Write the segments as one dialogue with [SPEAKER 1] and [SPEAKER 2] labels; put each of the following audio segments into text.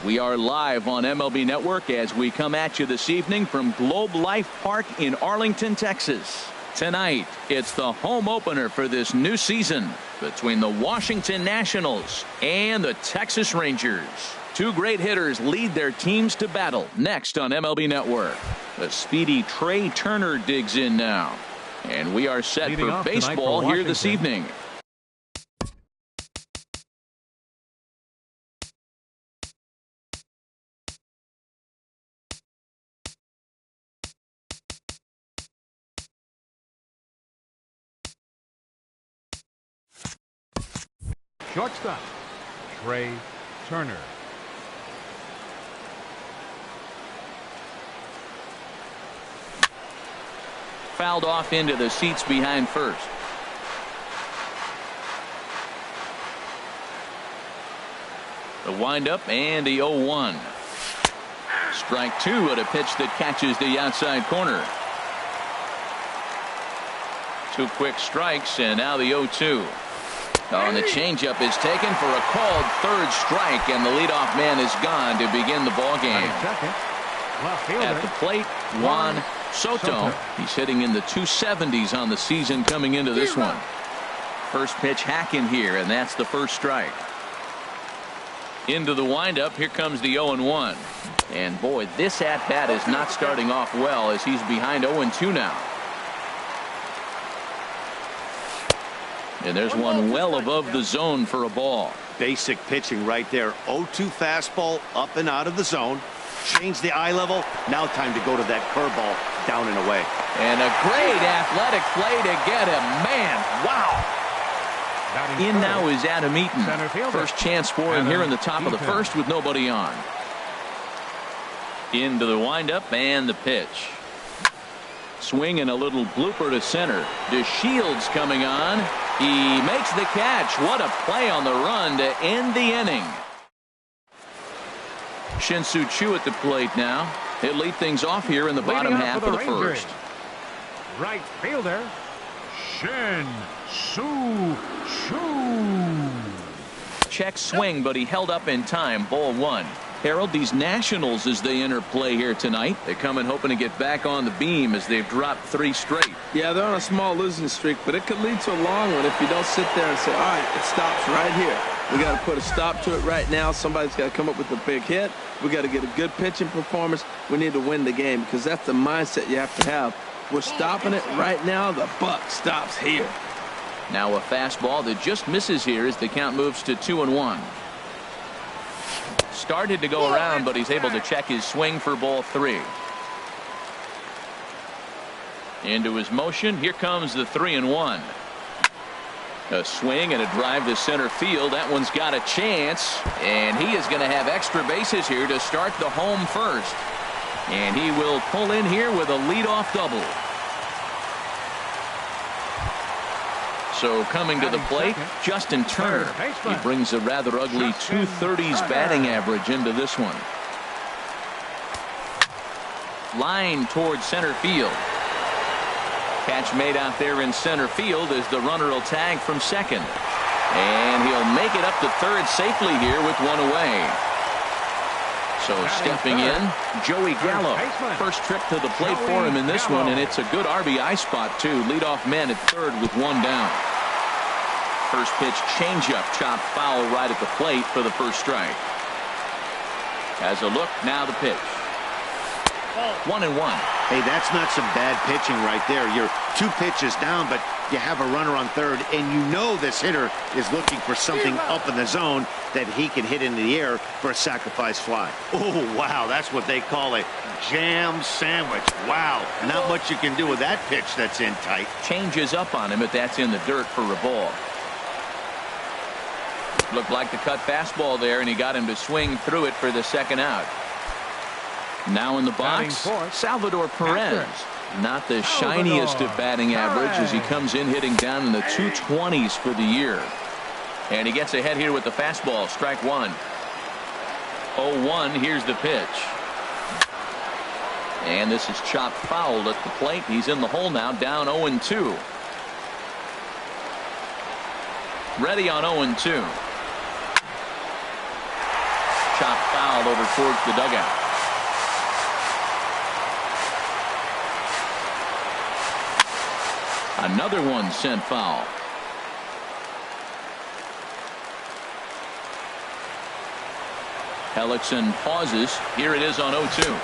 [SPEAKER 1] We are live on MLB Network as we come at you this evening from Globe Life Park in Arlington, Texas. Tonight, it's the home opener for this new season between the Washington Nationals and the Texas Rangers. Two great hitters lead their teams to battle next on MLB Network. The speedy Trey Turner digs in now. And we are set for baseball here this evening.
[SPEAKER 2] Shortstop, Trey Turner.
[SPEAKER 1] Fouled off into the seats behind first. The windup and the 0-1. Strike two at a pitch that catches the outside corner. Two quick strikes and now the 0-2. And the changeup is taken for a called third strike, and the leadoff man is gone to begin the ball game. At the plate, Juan Soto. He's hitting in the 270s on the season coming into this one. First pitch hacking here, and that's the first strike. Into the windup, here comes the 0-1. And boy, this at-bat is not starting off well as he's behind 0-2 now. And there's one well above the zone for a ball.
[SPEAKER 3] Basic pitching right there. 0-2 fastball up and out of the zone. Change the eye level. Now time to go to that curveball down and away.
[SPEAKER 1] And a great athletic play to get him. Man, wow. In now is Adam Eaton. First chance for him here in the top of the first with nobody on. Into the windup and the pitch. Swing and a little blooper to center. DeShields coming on. He makes the catch. What a play on the run to end the inning. Shin-Soo Choo at the plate now. He'll lead things off here in the bottom half of the first.
[SPEAKER 2] Right fielder, Shin-Soo Choo.
[SPEAKER 1] Check swing, but he held up in time. Ball one. Harold, these Nationals, as they enter play here tonight, they come in hoping to get back on the beam as they've dropped 3 straight.
[SPEAKER 4] Yeah, they're on a small losing streak, but it could lead to a long one if you don't sit there and say, all right, it stops right here. We got to put a stop to it right now. Somebody's got to come up with a big hit. We got to get a good pitching performance. We need to win the game because that's the mindset you have to have. We're stopping it right now. The buck stops here.
[SPEAKER 1] Now a fastball that just misses here as the count moves to 2-1. Started to go around, but he's able to check his swing for ball 3. Into his motion. Here comes the 3-1. A swing and a drive to center field. That one's got a chance, and he is going to have extra bases here to start the home first. And he will pull in here with a leadoff double. So coming to the plate, Justin Turner. He brings a rather ugly 230s batting average into this one. Line towards center field. Catch made out there in center field as the runner will tag from second. And he'll make it up to third safely here with one away. So stepping in, Joey Gallo. First trip to the plate for him in this one, and it's a good RBI spot too. Leadoff man at third with one down. First pitch changeup chopped foul right at the plate for the first strike. As a look, now the pitch. 1-1.
[SPEAKER 3] Hey, that's not some bad pitching right there. You're 2 pitches down, but you have a runner on third, and you know this hitter is looking for something up in the zone that he can hit into the air for a sacrifice fly. Oh, wow, that's what they call a jam sandwich. Wow, not much you can do with that pitch that's in tight.
[SPEAKER 1] Changes up on him, but that's in the dirt for a ball. Looked like the cut fastball there, and he got him to swing through it for the second out. Now in the box, Salvador Perez. Not the shiniest of batting average as he comes in hitting down in the 220s for the year. And he gets ahead here with the fastball. Strike one. 0-1. Here's the pitch. And this is chopped foul at the plate. He's in the hole now, down 0-2. Ready on 0-2. Chopped foul over towards the dugout. Another one sent foul. Hellickson pauses. Here it is on 0-2.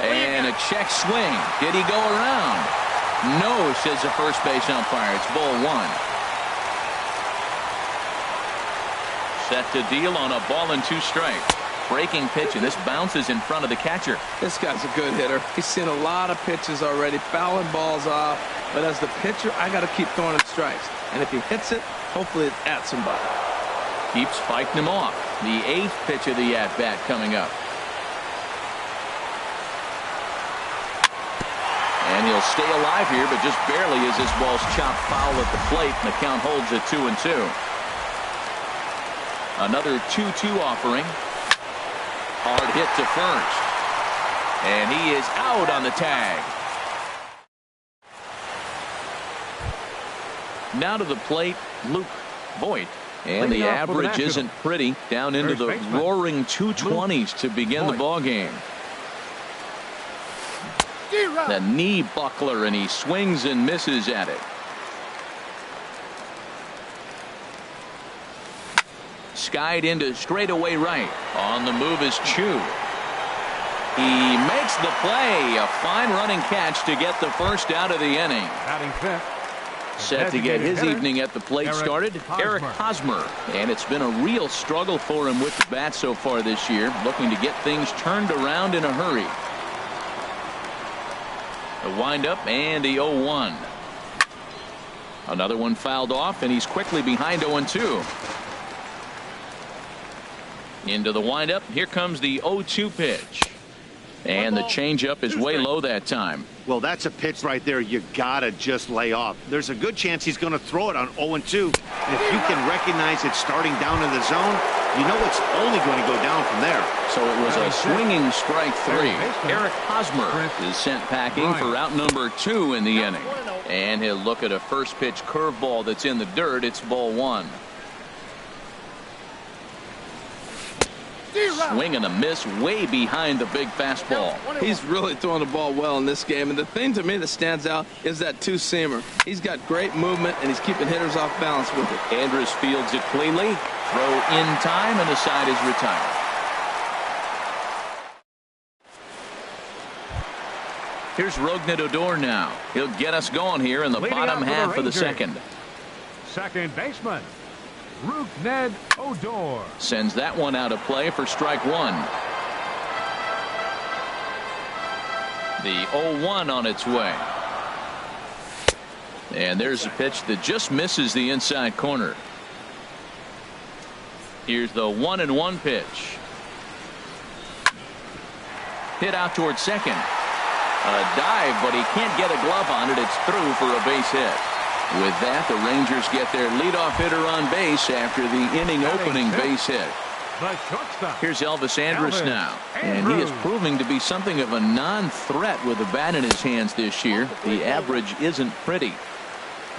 [SPEAKER 1] And a check swing. Did he go around? No, says the first base umpire. It's ball one. Set to deal on a ball and 2 strikes. Breaking pitch, and this bounces in front of the catcher.
[SPEAKER 4] This guy's a good hitter. He's seen a lot of pitches already, fouling balls off. But as the pitcher, I got to keep throwing him strikes. And if he hits it, hopefully it's at somebody.
[SPEAKER 1] Keeps fighting him off. The 8th pitch of the at-bat coming up. And he'll stay alive here, but just barely as this ball's chopped foul at the plate, and the count holds at 2-2. Another 2-2 offering. Hard hit to first. And he is out on the tag. Now to the plate, Luke Voigt. And the average isn't pretty. Down into the roaring 220s to begin the ball game. The knee buckler, and he swings and misses at it. Skied into straightaway right. On the move is Chu. He makes the play. A fine running catch to get the first out of the inning.
[SPEAKER 2] Batting fifth.
[SPEAKER 1] Set to get his evening at the plate started, Eric Hosmer. And it's been a real struggle for him with the bat so far this year, looking to get things turned around in a hurry. The windup and the 0-1. Another one fouled off, and he's quickly behind 0-2. Into the windup. Here comes the 0-2 pitch. And the changeup is way low that time.
[SPEAKER 3] Well, that's a pitch right there you gotta just lay off. There's a good chance he's going to throw it on 0-2. And if you can recognize it starting down in the zone, you know it's only going to go down from there.
[SPEAKER 1] So it was a swinging strike 3. Eric Hosmer is sent packing for out number 2 in the inning. And he'll look at a first pitch curveball that's in the dirt. It's ball 1. Swing and a miss way behind the big fastball.
[SPEAKER 4] He's really throwing the ball well in this game. And the thing to me that stands out is that two-seamer. He's got great movement, and he's keeping hitters off balance with it.
[SPEAKER 1] Andrus fields it cleanly. Throw in time, and the side is retired. Here's Rougned Odor now. He'll get us going here in the bottom half of the second.
[SPEAKER 2] Second baseman, Rougned Odor.
[SPEAKER 1] Sends that one out of play for strike 1. The 0-1 on its way. And there's a pitch that just misses the inside corner. Here's the 1-1 pitch. Hit out towards second. A dive, but he can't get a glove on it. It's through for a base hit. With that, the Rangers get their leadoff hitter on base after the inning opening base hit. Here's Elvis Andrus now, and he is proving to be something of a non-threat with a bat in his hands this year. The average isn't pretty.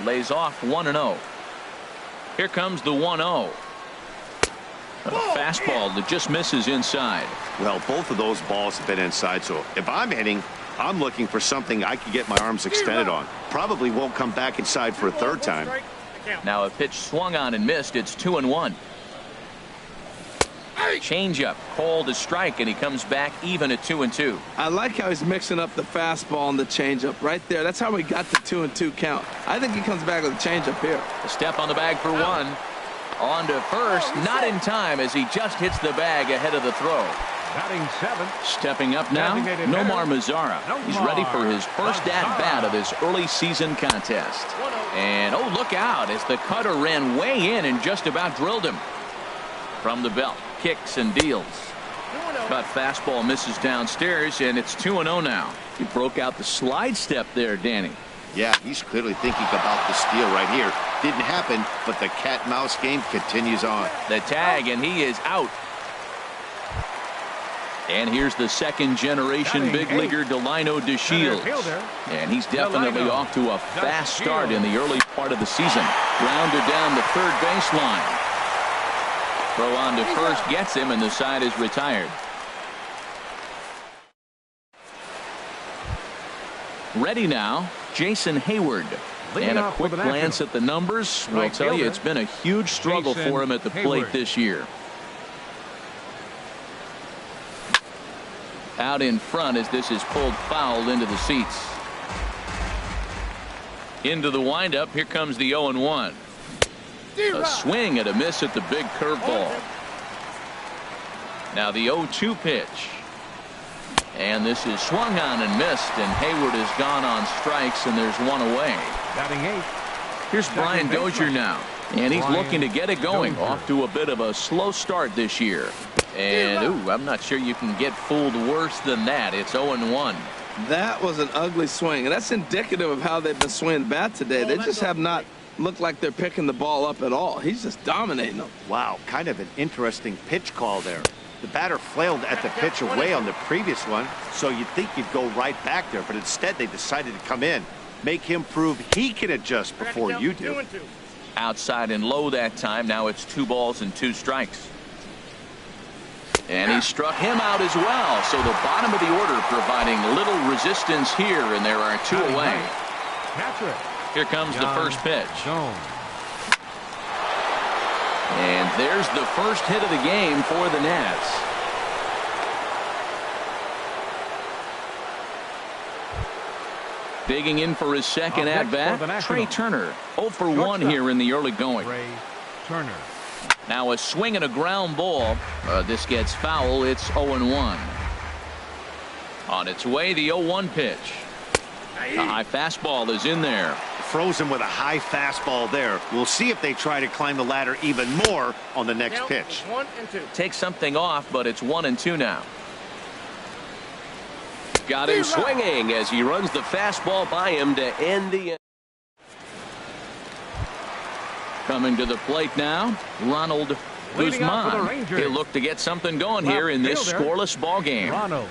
[SPEAKER 1] Lays off 1-0. Here comes the 1-0. A fastball that just misses inside.
[SPEAKER 3] Well, both of those balls have been inside, so if I'm hitting, I'm looking for something I can get my arms extended on. Probably won't come back inside for a third time.
[SPEAKER 1] Now a pitch swung on and missed. It's 2-1. Changeup called a strike, and he comes back even at 2-2.
[SPEAKER 4] I like how he's mixing up the fastball and the changeup right there. That's how we got the 2-2 count. I think he comes back with a changeup here.
[SPEAKER 1] A step on the bag for one. On to first, not in time as he just hits the bag ahead of the throw.
[SPEAKER 2] Batting seventh.
[SPEAKER 1] Stepping up now, Nomar Mazara. He's ready for his first at-bat of this early season contest. And oh, look out as the cutter ran way in and just about drilled him. From the belt, kicks and deals. But fastball misses downstairs, and it's 2-0 now. He broke out the slide step there, Danny.
[SPEAKER 3] Yeah, he's clearly thinking about the steal right here. Didn't happen, but the cat-mouse game continues on.
[SPEAKER 1] The tag, and he is out. And here's the second-generation big leaguer Delino DeShields. And he's definitely off to a fast start in the early part of the season. Grounded down the third baseline. Throw on to first gets him, and the side is retired. Ready now, Jason Hayward. And a quick glance at the numbers will tell you it's been a huge struggle for him at the plate this year. Out in front as this is pulled foul into the seats. Into the windup. Here comes the 0-1. A swing and a miss at the big curveball. Now the 0-2 pitch. And this is swung on and missed, and Hayward has gone on strikes, and there's one away.
[SPEAKER 2] Batting 8.
[SPEAKER 1] Here's Brian Dozier now, and he's looking to get it going. Off to a bit of a slow start this year. And, ooh, I'm not sure you can get fooled worse than that. It's 0-1.
[SPEAKER 4] That was an ugly swing, and that's indicative of how they've been swinging bat today. They just have not looked like they're picking the ball up at all. He's just dominating them.
[SPEAKER 3] Wow, kind of an interesting pitch call there. The batter flailed at the pitch away on the previous one, so you'd think you'd go right back there, but instead they decided to come in, make him prove he can adjust before you do.
[SPEAKER 1] Outside and low that time. Now it's 2 balls and 2 strikes. And he struck him out as well. So the bottom of the order providing little resistance here, and there are 2 away. Here comes the first pitch. And there's the first hit of the game for the Nats. Digging in for his second at-bat, Trey Turner. 0 for 1 here in the early going.
[SPEAKER 2] Turner.
[SPEAKER 1] Now a swing and a ground ball. This gets foul. It's 0-1. On its way, the 0-1 pitch. A high fastball is in there.
[SPEAKER 3] Froze him with a high fastball there. We'll see if they try to climb the ladder even more on the next pitch.
[SPEAKER 5] 1 and 2.
[SPEAKER 1] Take something off, but it's 1-2 now. Got him swinging as he runs the fastball by him to end the inning. Coming to the plate now, Ronald Guzman. He'll look to get something going here in this scoreless ball game.
[SPEAKER 2] Ronald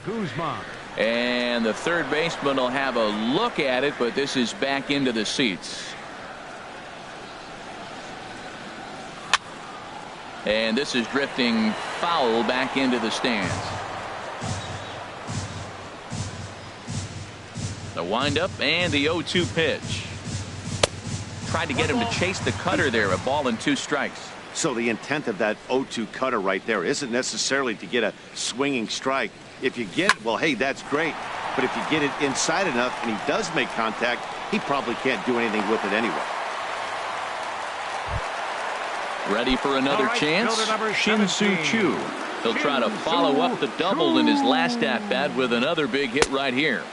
[SPEAKER 2] Guzman.
[SPEAKER 1] And the third baseman will have a look at it, but this is back into the seats. And this is drifting foul back into the stands. The windup and the 0-2 pitch. Tried to get him to chase the cutter there. A ball and 2 strikes.
[SPEAKER 3] So the intent of that 0-2 cutter right there isn't necessarily to get a swinging strike. If you get it, well, hey, that's great. But if you get it inside enough and he does make contact, he probably can't do anything with it anyway.
[SPEAKER 1] Ready for another chance? Shin-Soo Choo. He'll try to follow up the double in his last at-bat with another big hit right here.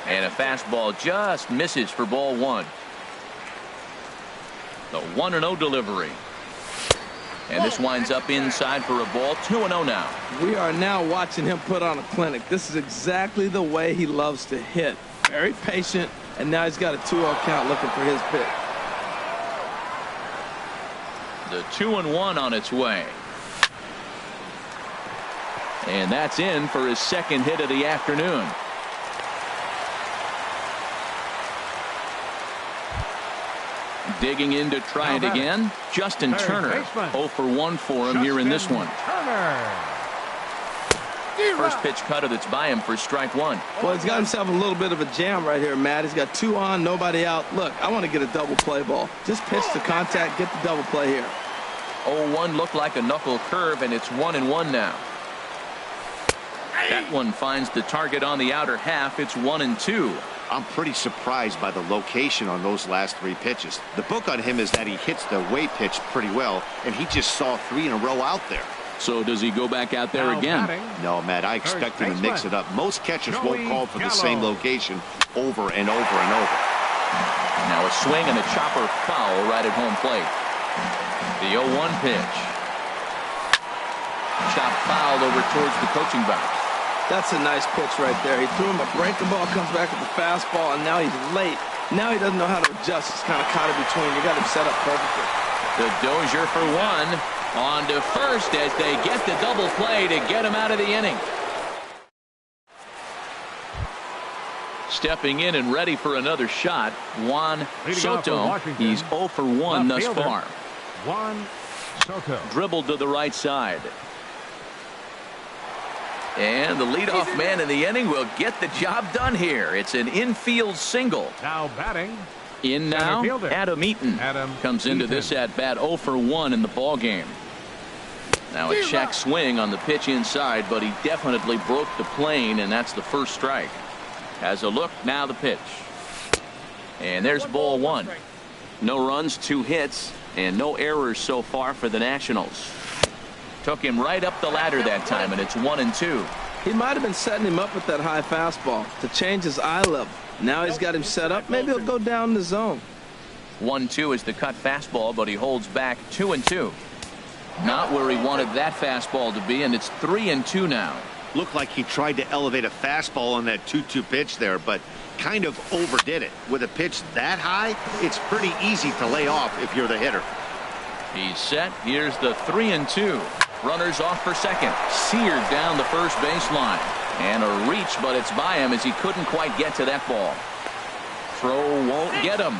[SPEAKER 1] And a fastball just misses for ball 1. The 1-0 delivery. And this winds up inside for a ball. 2-0 now.
[SPEAKER 4] We are now watching him put on a clinic. This is exactly the way he loves to hit. Very patient, and now he's got a 2-0 count looking for his pick.
[SPEAKER 1] The 2-1 on its way. And that's in for his second hit of the afternoon. Digging in to try it again. Justin Turner. 0 for 1 for him here in this one. First pitch cutter that's by him for strike 1.
[SPEAKER 4] Well, he's got himself a little bit of a jam right here, Matt. He's got 2 on, nobody out. Look, I want to get a double play ball. Just pitch the contact, get the double play here.
[SPEAKER 1] 0-1 looked like a knuckle curve, and it's 1-1 now. That one finds the target on the outer half. It's 1-2.
[SPEAKER 3] I'm pretty surprised by the location on those last 3 pitches. The book on him is that he hits the way pitch pretty well, and he just saw 3 in a row out there.
[SPEAKER 1] So does he go back out there again?
[SPEAKER 3] No, Matt, I expect him to mix it up. Most catchers won't call for the same location over and over and over.
[SPEAKER 1] Now a swing and a chopper foul right at home plate. The 0-1 pitch. Chop fouled over towards the coaching box.
[SPEAKER 4] That's a nice pitch right there. He threw him a breaking ball, comes back with the fastball, and now he's late. Now he doesn't know how to adjust. He's kind of caught in between. You got him set up perfectly.
[SPEAKER 1] The Dozier for 1. On to first as they get the double play to get him out of the inning. Stepping in and ready for another shot, Juan Soto. He's 0 for 1 thus far.
[SPEAKER 2] Juan Soto.
[SPEAKER 1] Dribbled to the right side. And the leadoff man in the inning will get the job done here. It's an infield single.
[SPEAKER 2] Now batting.
[SPEAKER 1] In now, Adam Eaton comes into this at bat 0 for 1 in the ball game. Now a check swing on the pitch inside, but he definitely broke the plane, and that's the first strike. As a look, now the pitch. And there's ball 1. No runs, 2 hits, and no errors so far for the Nationals. Took him right up the ladder that time, and it's 1-2.
[SPEAKER 4] He might have been setting him up with that high fastball to change his eye level. Now he's got him set up. Maybe he'll go down the zone.
[SPEAKER 1] 1-2 is the cut fastball, but he holds back 2-2. Not where he wanted that fastball to be, and it's 3-2 now.
[SPEAKER 3] Looked like he tried to elevate a fastball on that 2-2 pitch there, but kind of overdid it. With a pitch that high, it's pretty easy to lay off if you're the hitter.
[SPEAKER 1] He's set. Here's the 3-2. Runners off for second. Seared down the first baseline. And a reach, but it's by him as he couldn't quite get to that ball. Throw won't get him.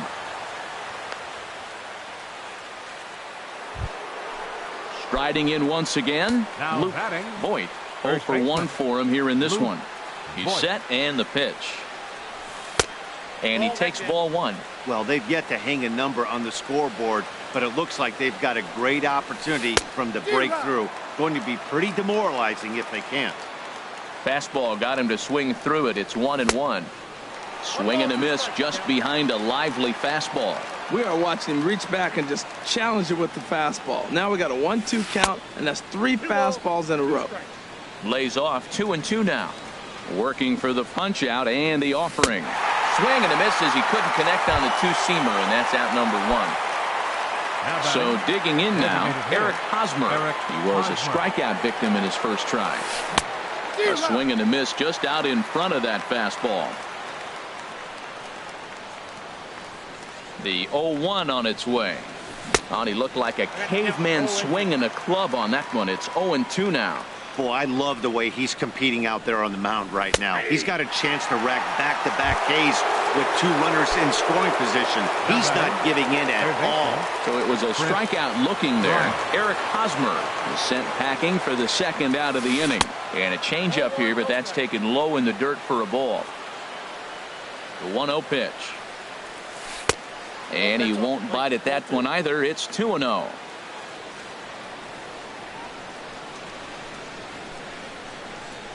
[SPEAKER 1] Striding in once again,
[SPEAKER 2] now
[SPEAKER 1] Luke Voit. 0 for 1 for him here in this one. He's set, and the pitch. And he takes ball 1.
[SPEAKER 3] Well, they've yet to hang a number on the scoreboard, but it looks like they've got a great opportunity from the breakthrough. Going to be pretty demoralizing if they can't.
[SPEAKER 1] Fastball got him to swing through it. It's 1-1. Swing and a miss just behind a lively fastball.
[SPEAKER 4] We are watching him reach back and just challenge it with the fastball. Now we got a 1-2 count, and that's 3 fastballs in a row.
[SPEAKER 1] Lays off 2-2 now. Working for the punch out and the offering. Swing and a miss as he couldn't connect on the 2-seamer, and that's out number 1. So digging in now, Eric Hosmer. He was a strikeout victim in his first try. A swing and a miss just out in front of that fastball. The 0-1 on its way. Oh, he looked like a caveman swinging a club on that one. It's 0-2 now.
[SPEAKER 3] Boy, I love the way he's competing out there on the mound right now. He's got a chance to rack back-to-back Ks with 2 runners in scoring position. He's not giving in at all.
[SPEAKER 1] So it was a strikeout looking there. Eric Hosmer is sent packing for the second out of the inning. And a changeup here, but that's taken low in the dirt for a ball. The 1-0 pitch. And he won't bite at that one either. It's 2-0.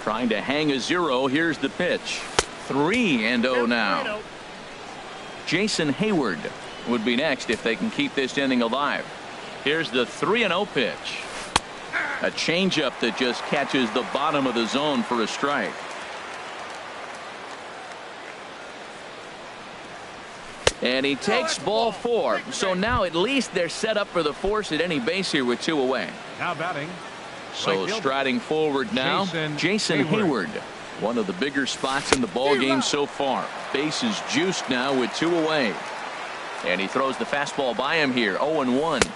[SPEAKER 1] Trying to hang a 0. Here's the pitch. 3-0 now. Jason Hayward would be next if they can keep this inning alive. Here's the 3-0 pitch. A changeup that just catches the bottom of the zone for a strike. And he takes ball 4. So now at least they're set up for the force at any base here with 2 away.
[SPEAKER 2] Now batting.
[SPEAKER 1] So striding forward now, Jason Hayward. One of the bigger spots in the ball game so far. Bases juiced now with 2 away. And he throws the fastball by him here. 0-1.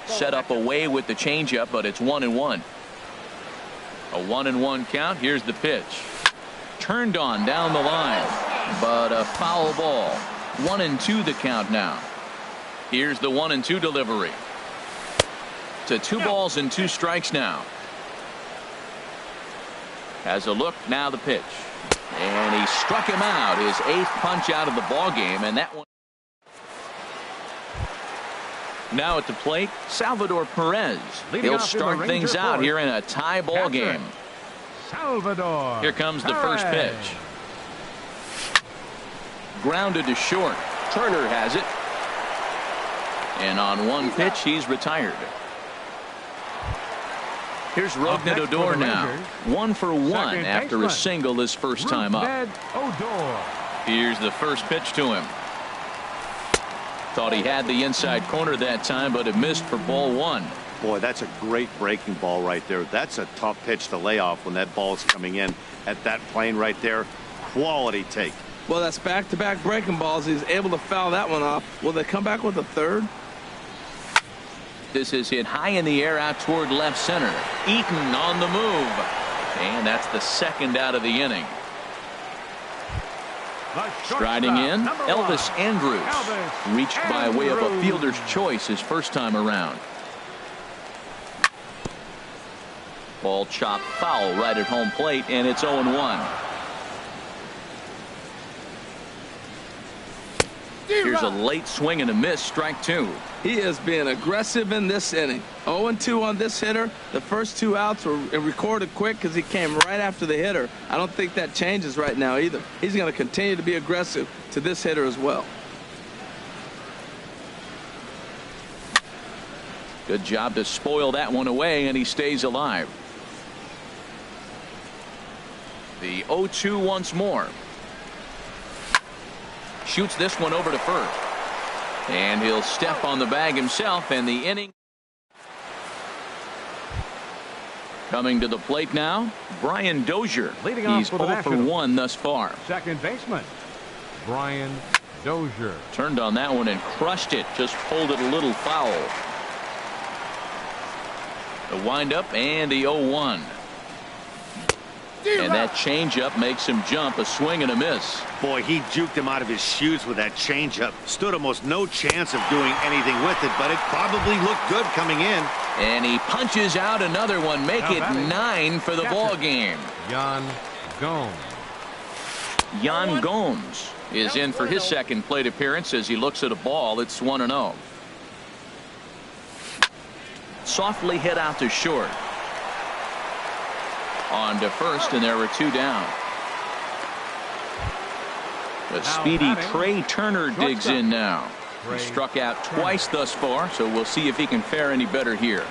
[SPEAKER 1] Set up away with the changeup, but it's 1-1. A 1-1 count. Here's the pitch. Turned on down the line, but a foul ball. 1-2 the count now. Here's the 1-2 delivery. To 2 balls and 2 strikes now. As a look, now the pitch. And he struck him out. His 8th punch out of the ball game, and that one. Now at the plate, Salvador Perez. He'll start things out here in a tie ball game.
[SPEAKER 2] Salvador.
[SPEAKER 1] Here comes the first pitch. Grounded to short. Turner has it. And on one pitch, he's retired. Here's Rougned Odor now. 1 for 1 after a single his first time up. Here's the first pitch to him. Thought he had the inside corner that time, but it missed for ball 1.
[SPEAKER 3] Boy, that's a great breaking ball right there. That's a tough pitch to lay off when that ball is coming in at that plane right there. Quality take.
[SPEAKER 4] Well, that's back-to-back breaking balls. He's able to foul that one off. Will they come back with a third?
[SPEAKER 1] This is hit high in the air out toward left center. Eaton on the move. And that's the second out of the inning. Striding in, Elvis Andrews. Reached by way of a fielder's choice his first time around. Ball chopped foul right at home plate, and it's 0-1. Here's a late swing and a miss, strike two.
[SPEAKER 4] He is being aggressive in this inning. 0-2 on this hitter. The first 2 outs were recorded quick because he came right after the hitter. I don't think that changes right now either. He's going to continue to be aggressive to this hitter as well.
[SPEAKER 1] Good job to spoil that one away, and he stays alive. The 0-2 once more. Shoots this one over to first. And he'll step on the bag himself, and the inning. Coming to the plate now, Brian Dozier.
[SPEAKER 2] Leading off
[SPEAKER 1] He's
[SPEAKER 2] for the
[SPEAKER 1] 0 for
[SPEAKER 2] Nationals.
[SPEAKER 1] 1 thus far.
[SPEAKER 2] Second baseman, Brian Dozier.
[SPEAKER 1] Turned on that one and crushed it. Just pulled it a little foul. The windup and the 0-1. And that changeup makes him jump. A swing and a miss.
[SPEAKER 3] Boy, he juked him out of his shoes with that changeup. Stood almost no chance of doing anything with it, but it probably looked good coming in.
[SPEAKER 1] And he punches out another one. Make it 9 for the ball game.
[SPEAKER 2] Yan Gomes.
[SPEAKER 1] Yan Gomes is in for his second plate appearance as he looks at a ball. It's 1-0. Softly hit out to short. On to first, and there were 2 down. The speedy Trey Turner digs in now. He struck out twice thus far, so we'll see if he can fare any better here.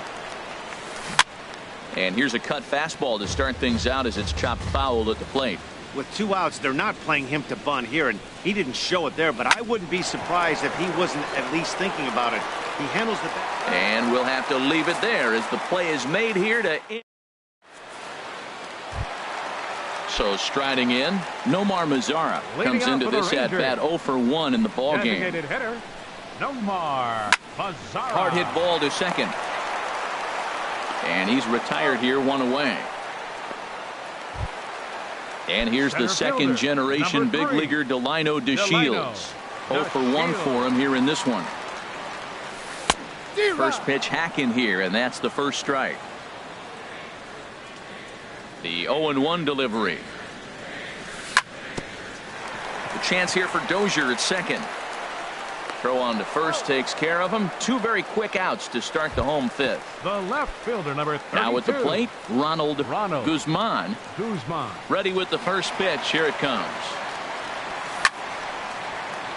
[SPEAKER 1] And here's a cut fastball to start things out as it's chopped foul at the plate.
[SPEAKER 3] With 2 outs, they're not playing him to bunt here, and he didn't show it there, but I wouldn't be surprised if he wasn't at least thinking about it. He handles the bat.
[SPEAKER 1] And we'll have to leave it there as the play is made here to end. So striding in, Nomar Mazara comes into this at bat 0 for 1 in the ball game.
[SPEAKER 2] Designated hitter, Nomar Mazara.
[SPEAKER 1] Hard hit ball to second. And he's retired here, 1 away. And here's the second generation big leaguer Delino DeShields. 0 for 1 for him here in this one. First pitch hack in here, and that's the first strike. The 0-1 delivery. The chance here for Dozier at second. Throw on to first takes care of him. 2 very quick outs to start the home 5th.
[SPEAKER 2] The left fielder, number 32.
[SPEAKER 1] Now at the plate, Ronald Guzman. Ready with the first pitch. Here it comes.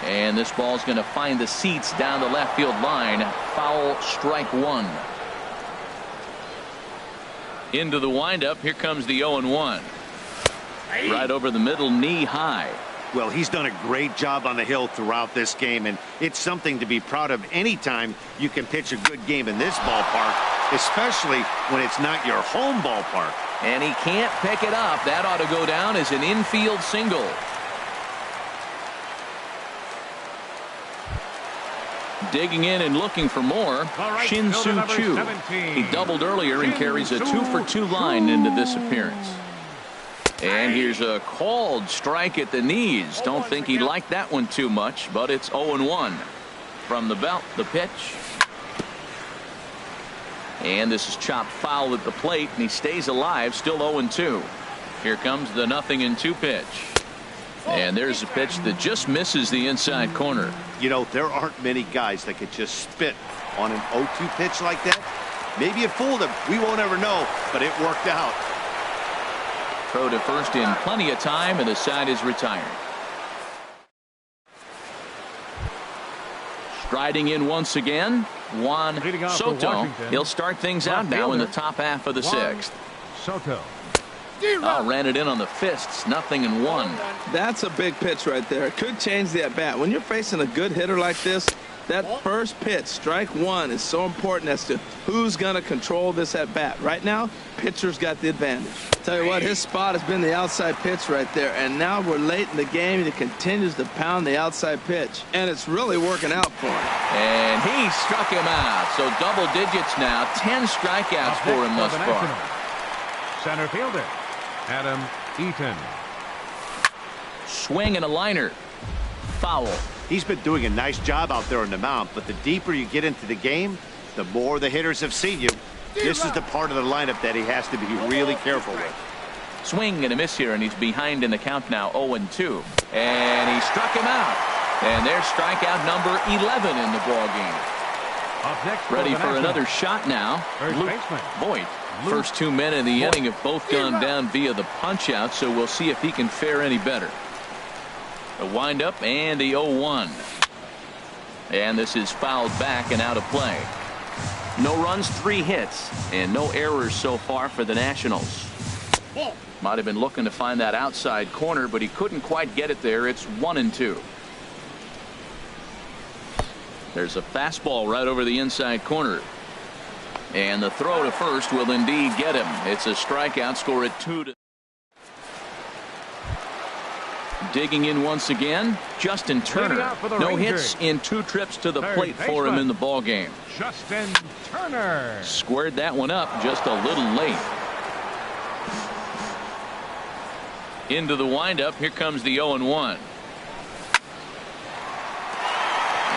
[SPEAKER 1] And this ball's going to find the seats down the left field line. Foul, strike 1. Into the windup. Here comes the 0-1. Right over the middle, knee high.
[SPEAKER 3] Well, he's done a great job on the hill throughout this game, and it's something to be proud of anytime you can pitch a good game in this ballpark, especially when it's not your home ballpark.
[SPEAKER 1] And he can't pick it up. That ought to go down as an infield single. Digging in and looking for more, Shin-Soo Choo. He doubled earlier and carries a 2 for 2 line into this appearance. And here's a called strike at the knees. Don't think he liked that one too much, but it's 0-1. From the belt, the pitch. And this is chopped foul at the plate, and he stays alive, still 0-2. Here comes the 0-2 pitch. And there's a pitch that just misses the inside corner.
[SPEAKER 3] You know, there aren't many guys that could just spit on an 0-2 pitch like that. Maybe it fooled him. We won't ever know, but it worked out.
[SPEAKER 1] Throw to first in plenty of time, and the side is retired. Striding in once again, Juan Soto. He'll start things out now in the top half of the 6th.
[SPEAKER 2] Soto.
[SPEAKER 1] Ran it in on the fists. 0-1.
[SPEAKER 4] That's a big pitch right there. It could change the at bat. When you're facing a good hitter like this, That first pitch, strike one, is so important as to who's going to control this at bat. Right now, pitcher's got the advantage. Tell you what, his spot has been the outside pitch right there, and now we're late in the game, and he continues to pound the outside pitch, and it's really working out for him.
[SPEAKER 1] And he struck him out. So double digits now, 10 strikeouts for him thus far.
[SPEAKER 2] Center fielder, Adam Eaton.
[SPEAKER 1] Swing and a liner. Foul.
[SPEAKER 3] He's been doing a nice job out there on the mound, but the deeper you get into the game, the more the hitters have seen you. This is the part of the lineup that he has to be really careful with.
[SPEAKER 1] Swing and a miss here, and he's behind in the count now, 0-2. And he struck him out. And there's strikeout number 11 in the ball game. Ready for another shot now. Luke Voigt. First 2 men in the inning have both gone down via the punch out, so we'll see if he can fare any better. A windup and the 0-1. And this is fouled back and out of play. No runs, 3 hits, and no errors so far for the Nationals. Might have been looking to find that outside corner, but he couldn't quite get it there. It's 1-2. There's a fastball right over the inside corner. And the throw to first will indeed get him. It's a strikeout, score at 2-2. Digging in once again, Justin Turner. No hits in 2 trips to the plate for him in the ball game.
[SPEAKER 2] Justin Turner
[SPEAKER 1] squared that one up just a little late. Into the windup. Here comes the 0-1.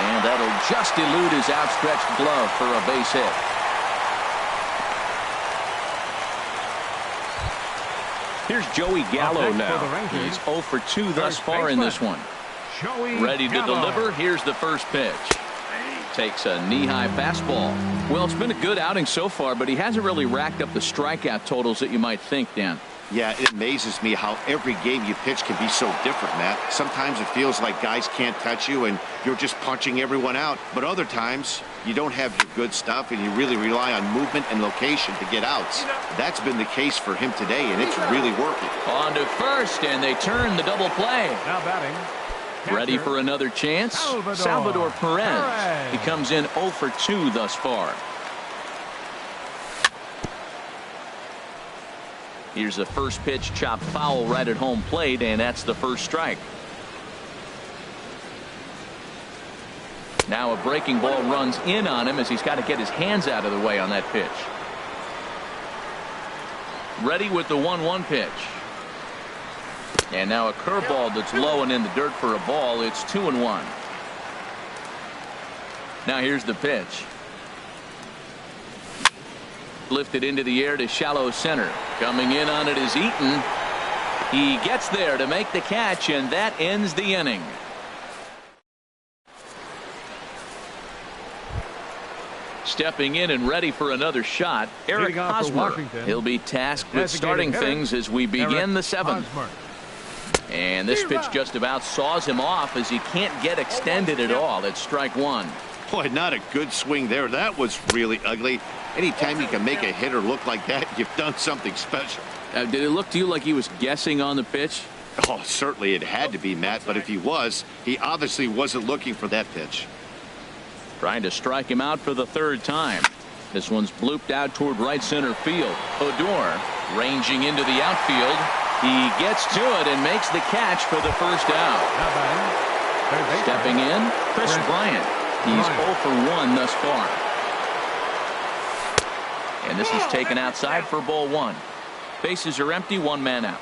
[SPEAKER 1] And that'll just elude his outstretched glove for a base hit. Here's Joey Gallo now. He's 0 for 2 thus far in this one. Ready to deliver. Here's the first pitch. Takes a knee-high fastball. Well, it's been a good outing so far, but he hasn't really racked up the strikeout totals that you might think, Dan.
[SPEAKER 3] Yeah, it amazes me how every game you pitch can be so different, Matt. Sometimes it feels like guys can't touch you and you're just punching everyone out. But other times you don't have your good stuff and you really rely on movement and location to get outs. That's been the case for him today, and it's really working.
[SPEAKER 1] On to first, and they turn the double play.
[SPEAKER 2] Now batting.
[SPEAKER 1] Ready for another chance? Salvador Perez. He comes in 0 for 2 thus far. Here's a first pitch chopped foul right at home plate, and that's the first strike. Now a breaking ball runs in on him as he's got to get his hands out of the way on that pitch. Ready with the 1-1 pitch. And now a curveball that's low and in the dirt for a ball. It's 2-1. Now here's the pitch. Lifted into the air to shallow center. Coming in on it is Eaton. He gets there to make the catch, and that ends the inning. Stepping in and ready for another shot, Eric Hosmer. He'll be tasked with starting things as we begin the 7th. And this pitch just about saws him off as he can't get extended at all. It's strike 1.
[SPEAKER 3] Boy, not a good swing there. That was really ugly. Anytime you can make a hitter look like that, you've done something special.
[SPEAKER 1] Did it look to you like he was guessing on the pitch?
[SPEAKER 3] Oh, certainly it had to be, Matt, but if he was, he obviously wasn't looking for that pitch.
[SPEAKER 1] Trying to strike him out for the 3rd time. This one's blooped out toward right center field. Odor ranging into the outfield. He gets to it and makes the catch for the first out. Stepping in, Chris Bryant. He's 0 for 1 thus far. And this is taken outside for ball 1. Bases are empty, 1 man out.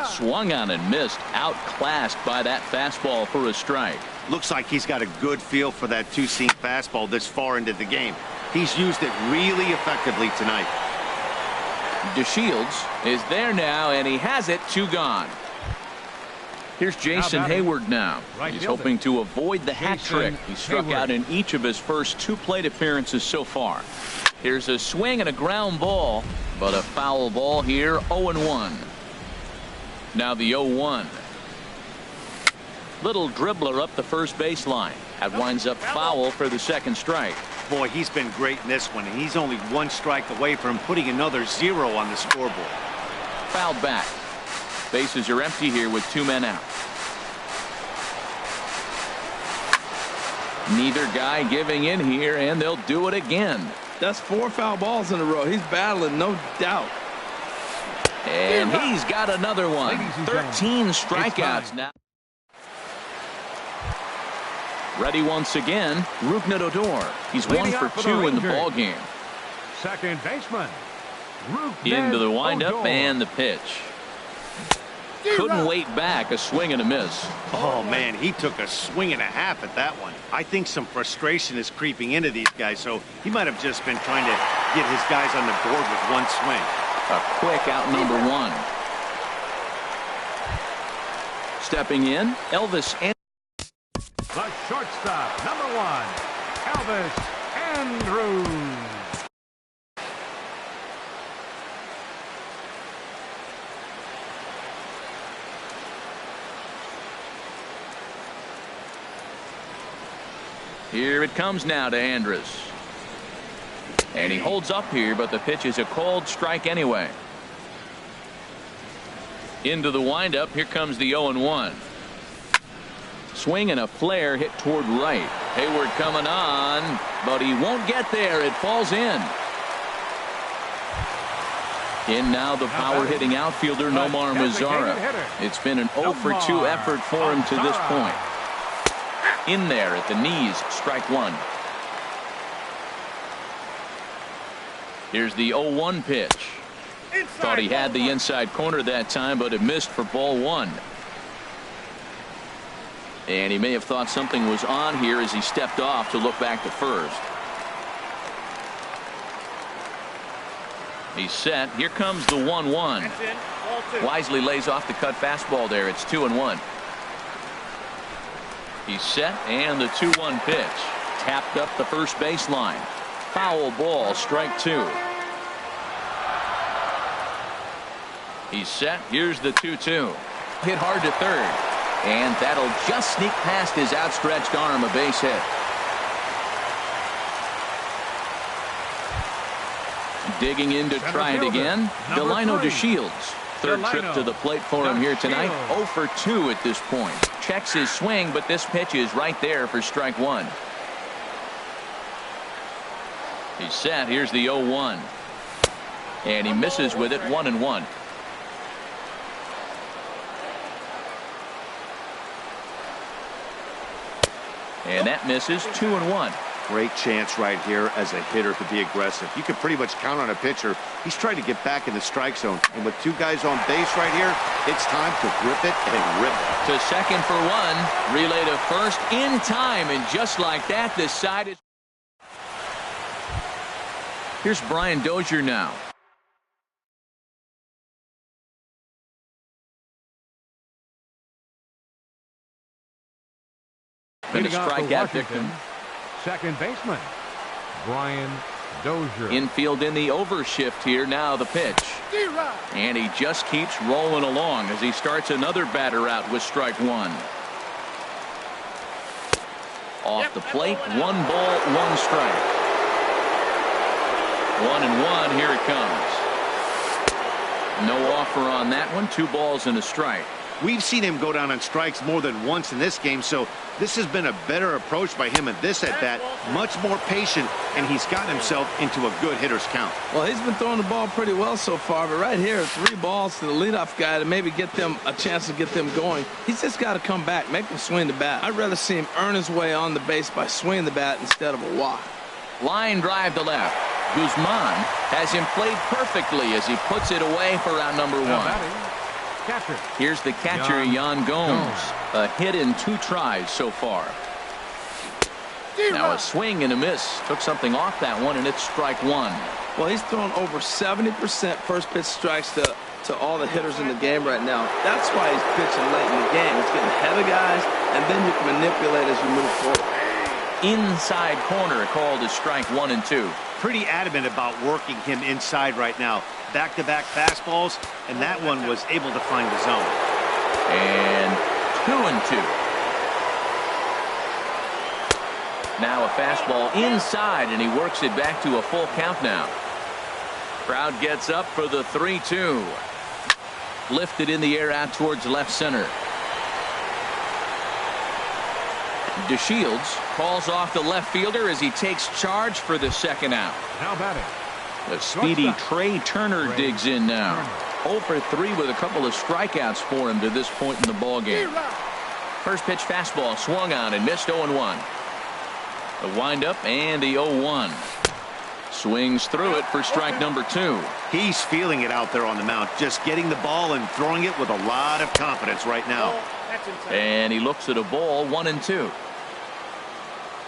[SPEAKER 1] Swung on and missed, outclassed by that fastball for a strike.
[SPEAKER 3] Looks like he's got a good feel for that 2-seam fastball this far into the game. He's used it really effectively tonight.
[SPEAKER 1] DeShields is there now, and he has it. 2 gone. Here's Jason Hayward now. He's hoping to avoid the hat trick. He struck out in each of his first 2 plate appearances so far. Here's a swing and a ground ball, but a foul ball here. 0-1. Now the 0-1. Little dribbler up the first baseline. That winds up foul for the 2nd strike.
[SPEAKER 3] Boy, he's been great in this one, and he's only 1 strike away from putting another 0 on the scoreboard.
[SPEAKER 1] Fouled back. Bases are empty here with 2 men out. Neither guy giving in here, and they'll do it again.
[SPEAKER 4] That's 4 foul balls in a row. He's battling, no doubt.
[SPEAKER 1] And he's got another one. 13 strikeouts now. Ready once again, Rougned Odor. He's 1 for 2 in the ball game.
[SPEAKER 2] Second baseman.
[SPEAKER 1] Into the windup and the pitch. Couldn't wait back, a swing and a miss.
[SPEAKER 3] Oh, man, he took a swing and a half at that one. I think some frustration is creeping into these guys, so he might have just been trying to get his guys on the board with one swing.
[SPEAKER 1] A quick out number 1. Stepping in, Elvis and
[SPEAKER 2] The shortstop, number 1, Elvis Andrus.
[SPEAKER 1] here it comes now to Andrus. And he holds up here, but the pitch is a called strike anyway. Into the windup, here comes the 0-1. Swing and a flare hit toward right. Hayward coming on, but he won't get there. It falls in. In now the power-hitting outfielder Nomar Mazara. It's been an 0 for 2 effort for him to this point. In there at the knees, strike 1. Here's the 0-1 pitch. Thought he had the inside corner that time, but it missed for ball 1. And he may have thought something was on here as he stepped off to look back to first. He's set. Here comes the 1-1. Wisely lays off the cut fastball there. It's 2-1. He's set, and the 2-1 pitch. Tapped up the first baseline. Foul ball, strike 2. He's set. Here's the 2-2. Hit hard to third. And that'll just sneak past his outstretched arm, a base hit. Digging in to try it again. Delino DeShields. Third trip to the plate for him here tonight. 0 for 2 at this point. Checks his swing, but this pitch is right there for strike 1. He's set. Here's the 0-1. And he misses with it, 1-1. And that misses, 2-1.
[SPEAKER 3] Great chance right here as a hitter to be aggressive. You can pretty much count on a pitcher. He's trying to get back in the strike zone. And with 2 guys on base right here, it's time to grip it and rip it.
[SPEAKER 1] To second for 1. Relay to first in time. And just like that, this side is... Here's Brian Dozier now. Been a strikeout victim.
[SPEAKER 2] Second baseman, Brian Dozier.
[SPEAKER 1] Infield in the overshift here. Now the pitch. And he just keeps rolling along as he starts another batter out with strike 1. Off the plate, 1 ball, 1 strike. 1-1, here it comes. No offer on that one. 2 balls and a strike.
[SPEAKER 3] We've seen him go down on strikes more than once in this game, so this has been a better approach by him at this at-bat. Much more patient, and he's gotten himself into a good hitter's count.
[SPEAKER 4] Well, he's been throwing the ball pretty well so far, but right here, 3 balls to the leadoff guy to maybe get them a chance to get them going. He's just got to come back, make him swing the bat. I'd rather see him earn his way on the base by swinging the bat instead of a walk.
[SPEAKER 1] Line drive to left. Guzman has him played perfectly as he puts it away for out number 1. Here's the catcher, Yan Gomes. A hit in 2 tries so far. Now a swing and a miss. Took something off that one, and it's strike 1.
[SPEAKER 4] Well, he's thrown over 70% first pitch strikes to all the hitters in the game right now. That's why he's pitching late in the game. He's getting ahead of guys, and then you can manipulate as you move forward.
[SPEAKER 1] Inside corner called as strike 1 and 2.
[SPEAKER 3] Pretty adamant about working him inside right now. Back-to-back fastballs, and that one was able to find the zone.
[SPEAKER 1] And 2-2. Now a fastball inside, and he works it back to a full count now. Crowd gets up for the 3-2. Lifted in the air out towards left center. DeShields calls off the left fielder as he takes charge for the second out.
[SPEAKER 2] Now batting.
[SPEAKER 1] The speedy Trey Turner digs in now. 0 for 3 with a couple of strikeouts for him to this point in the ball game. First pitch fastball swung on and missed 0-1. The windup and the 0-1. Swings through it for strike number 2.
[SPEAKER 3] He's feeling it out there on the mound, just getting the ball and throwing it with a lot of confidence right now.
[SPEAKER 1] And he looks at a ball, 1-2.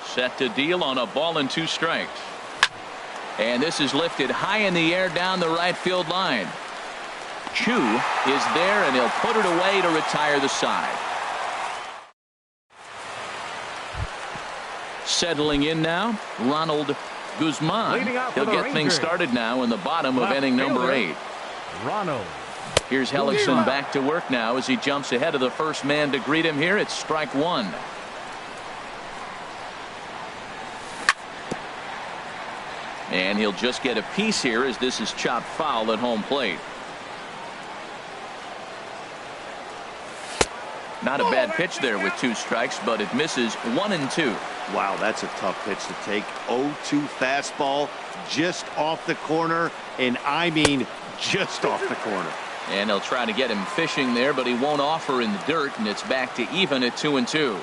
[SPEAKER 1] Set to deal on a ball and 2 strikes. And this is lifted high in the air down the right field line. Chu is there, and he'll put it away to retire the side. Settling in now, Ronald Guzman. He'll get things started now in the bottom of inning number 8.
[SPEAKER 2] Ronald.
[SPEAKER 1] Here's Hellickson back to work now as he jumps ahead of the first man to greet him here. It's strike 1. And he'll just get a piece here as this is chopped foul at home plate. Not a bad pitch there with 2 strikes, but it misses 1-2.
[SPEAKER 3] Wow, that's a tough pitch to take. 0-2 fastball just off the corner, and I mean just off the corner.
[SPEAKER 1] And they'll try to get him fishing there, but he won't offer in the dirt, and it's back to even at 2-2.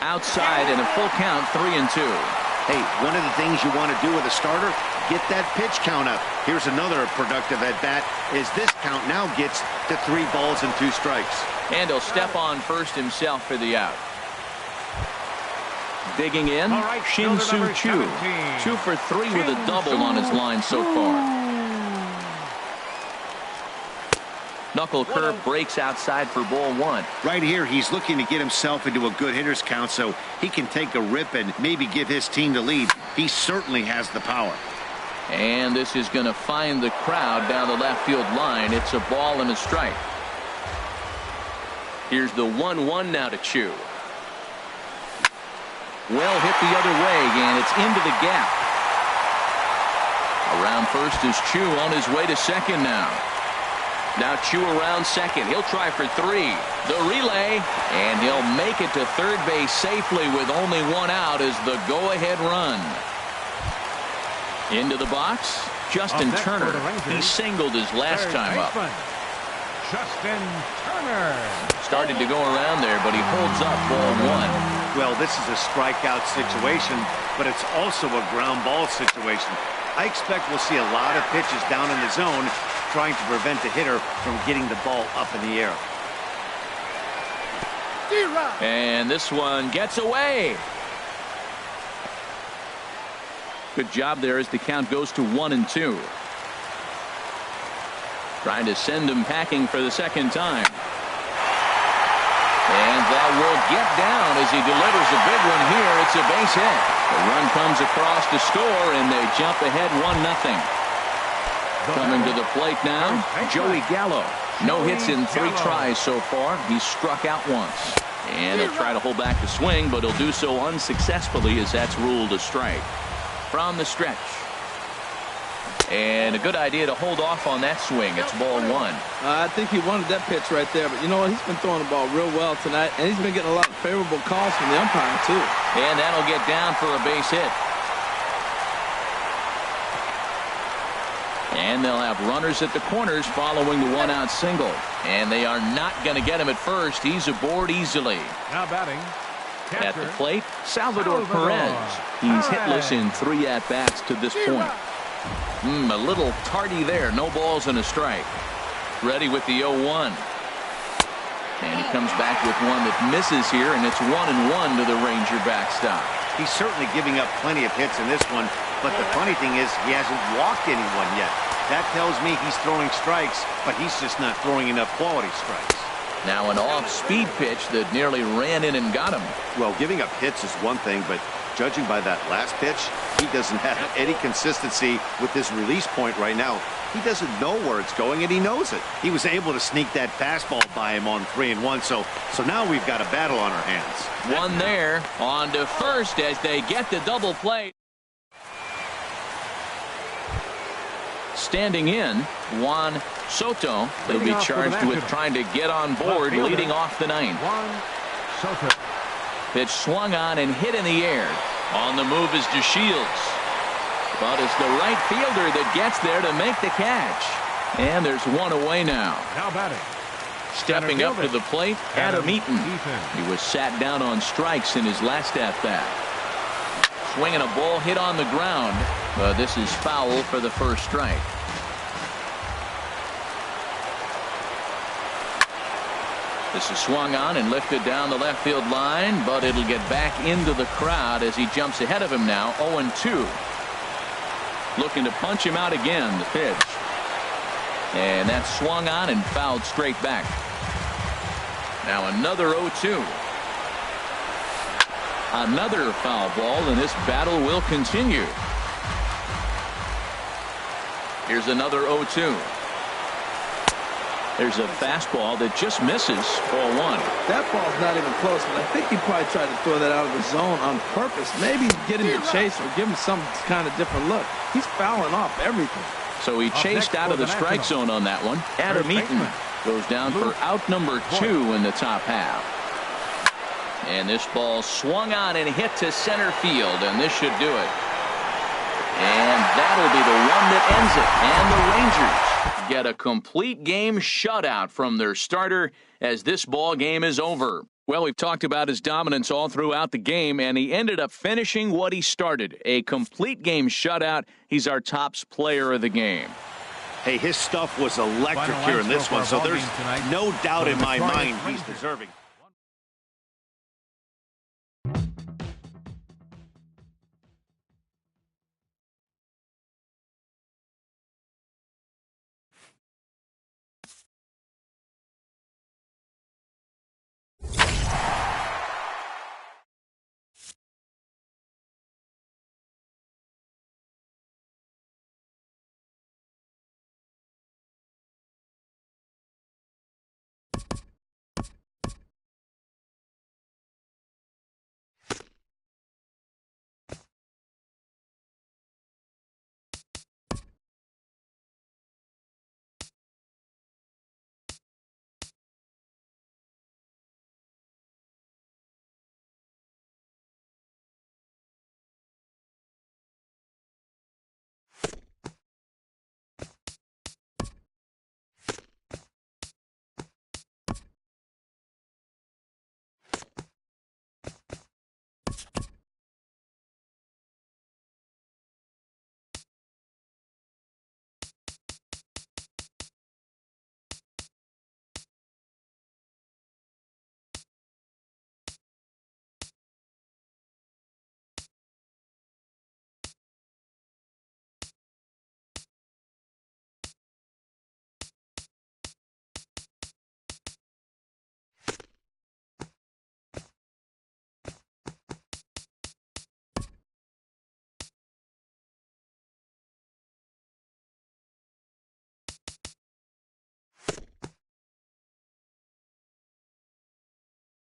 [SPEAKER 1] Outside and a full count, 3-2.
[SPEAKER 3] Hey, one of the things you want to do with a starter, get that pitch count up. Here's another productive at bat as this count now gets to 3 balls and 2 strikes.
[SPEAKER 1] And he'll step on first himself for the out. Digging in, Shin-Soo Choo. 2 for 3 with a double on his line so far. Knuckle curve breaks outside for ball 1.
[SPEAKER 3] Right here, he's looking to get himself into a good hitter's count so he can take a rip and maybe give his team the lead. He certainly has the power.
[SPEAKER 1] And this is going to find the crowd down the left field line. It's a ball and a strike. Here's the 1-1 now to Chu. Well hit the other way, and it's into the gap. Around first is Chu on his way to second now. Now Chu around second. He'll try for 3. The relay, and he'll make it to third base safely with only 1 out as the go-ahead run. Into the box, Justin Turner. He singled his last time up.
[SPEAKER 2] Justin Turner.
[SPEAKER 1] Started to go around there, but he holds up ball 1.
[SPEAKER 3] Well, this is a strikeout situation, but it's also a ground ball situation. I expect we'll see a lot of pitches down in the zone trying to prevent the hitter from getting the ball up in the air.
[SPEAKER 1] And this one gets away. Good job there as the count goes to 1-2. Trying to send him packing for the second time. And that will get down as he delivers a big one here. It's a base hit. The run comes across to score, and they jump ahead 1-0. Coming to the plate now, Joey Gallo. No hits in 3 tries so far. He's struck out once. And he'll try to hold back the swing, but he'll do so unsuccessfully as that's ruled a strike. From the stretch. And a good idea to hold off on that swing. It's ball 1.
[SPEAKER 4] I think he wanted that pitch right there, but you know what? He's been throwing the ball real well tonight, and he's been getting a lot of favorable calls from the umpire, too.
[SPEAKER 1] And that'll get down for a base hit. And they'll have runners at the corners following the 1-out single. And they are not going to get him at first. He's aboard easily.
[SPEAKER 2] Now batting.
[SPEAKER 1] At the plate, Salvador Perez. He's hitless in 3 at-bats to this point. A little tardy there. No balls and a strike. Ready with the 0-1. And he comes back with one that misses here, and it's 1-1 to the Ranger backstop.
[SPEAKER 3] He's certainly giving up plenty of hits in this one, but the funny thing is he hasn't walked anyone yet. That tells me he's throwing strikes, but he's just not throwing enough quality strikes.
[SPEAKER 1] Now an off-speed pitch that nearly ran in and got him.
[SPEAKER 3] Well, giving up hits is one thing, but judging by that last pitch, he doesn't have any consistency with his release point right now. He doesn't know where it's going, and he knows it. He was able to sneak that fastball by him on 3-1, so now we've got a battle on our hands.
[SPEAKER 1] One there, on to first as they get the double play. Standing in, Juan Soto will be charged with trying to get on board, leading off the 9th.
[SPEAKER 2] Soto.
[SPEAKER 1] Pitch swung on and hit in the air. On the move is DeShields. But it's the right fielder that gets there to make the catch. And there's one away now.
[SPEAKER 2] Now batting.
[SPEAKER 1] Stepping up to the plate, Adam Eaton. He was sat down on strikes in his last at-bat. Swinging a ball hit on the ground. This is foul for the first strike. This is swung on and lifted down the left field line, but it'll get back into the crowd as he jumps ahead of him now, 0-2. Looking to punch him out again, the pitch. And that's swung on and fouled straight back. Now another 0-2. Another foul ball, and this battle will continue. Here's another 0-2. There's a fastball that just misses, ball one.
[SPEAKER 4] That ball's not even close, but I think he probably tried to throw that out of the zone on purpose. Maybe get him to chase or give him some kind of different look. He's fouling off everything.
[SPEAKER 1] So he chased out of the strike zone on that one. Adam Eaton goes down for out number 2 in the top half. And this ball swung on and hit to center field, and this should do it. And that'll be the one that ends it. And the Rangers get a complete game shutout from their starter as this ball game is over. Well, we've talked about his dominance all throughout the game, and he ended up finishing what he started. A complete game shutout. He's our tops player of the game.
[SPEAKER 3] Hey, his stuff was electric here in this one, so there's no doubt in my mind he's deserving.